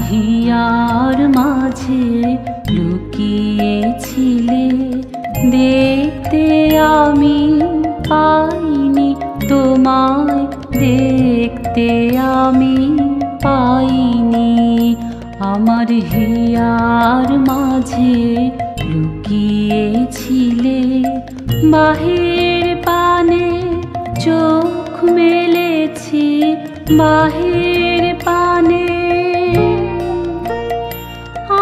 Here মাঝে লুকিয়েছিলে, দেখতে আমি পাইনি তোমায়, দেখতে আমি পাইনি। আমার হিয়ার মাঝে লুকিয়েছিলে, বাহির পানে চোখ মেলেছি, বাহির পানে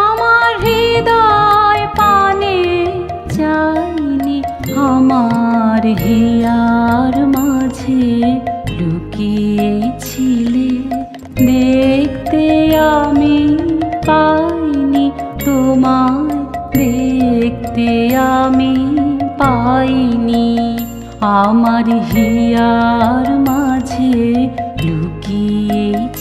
আমার হৃদয় পানে যাইনি। আমার হিয়ার মাঝে লুকিয়েছিলে, দেখতে আমি পাইনি তোমায়, দেখতে আমি পাইনি। আমার হিয়ার মাঝে লুকিয়েছিলে।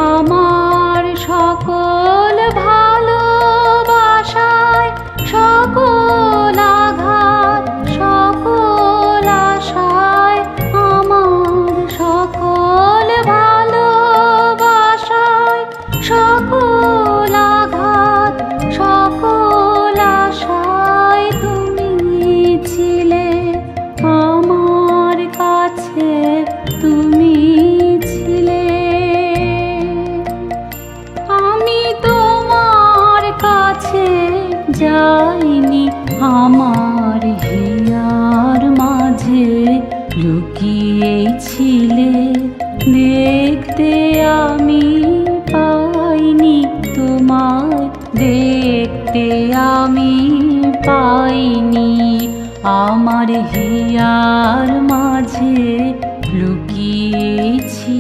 আমার সকল ভালোবাসায়, সকল আঘাত, সকল আশায়, আমার সকল ভালোবাসায়, সকল আঘাত, সকল আশায় তুমি ছিলে আমার কাছে, তুমি ছিলে। আমি তোমার কাছে যাইনি, আমার হিয়ার মাঝে লুকিয়েছিলে, দেখতে আমি পাইনি তোমায়, দেখতে আমি পাইনি। আমার হিয়ার মাঝে লুকিয়েছিলে।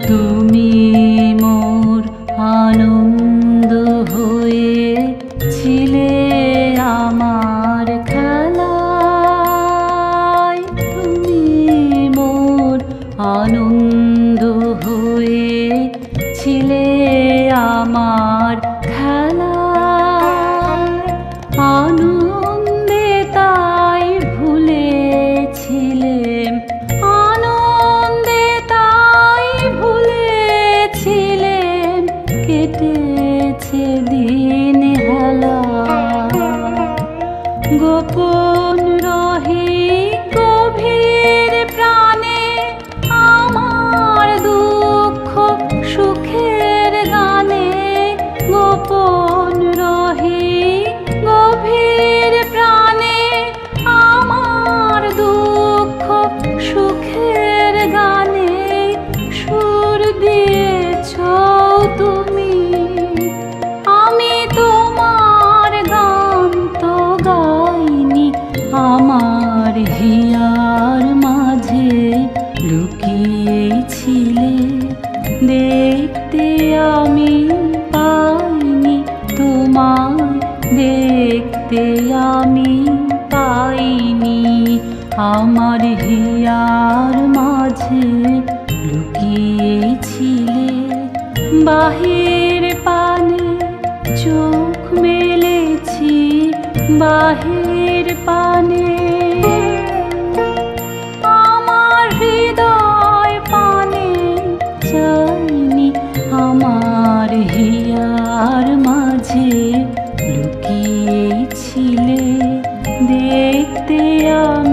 তুমি মোর আনন্দ হয়ে ছিলে আমার খেলায়, তুমি মোর আনন্দ হয়ে ছিলে আমার খেলায়। আনন্দে তাই ভুলেছিলেম, আনন্দে তাই ভুলেছিলেম, কেটেছে দিন হেলা। গোপন রহি গভীর প্রাণে আমার দুঃখ সুখের গানে, গোপন রহি গভীর প্রাণে আমার দুঃখ সুখের গানে, সুর দিয়েছ তুমি। আমি তোমার গান তো গাইনি, আমার হিয়ার মাঝে লুকিয়েছিলে, দেখতে আমি পাইনি তোমায়, দেখতে আমি পাইনি। আমার হিয়ার মাঝে লুকিয়েছিলে, বাহির পানে চোখ মেলেছি, বাহির পানে আমার হৃদয় পানে যাইনি। আমার হিয়ার মাঝে লুকিয়েছিলে, দেখতে আমি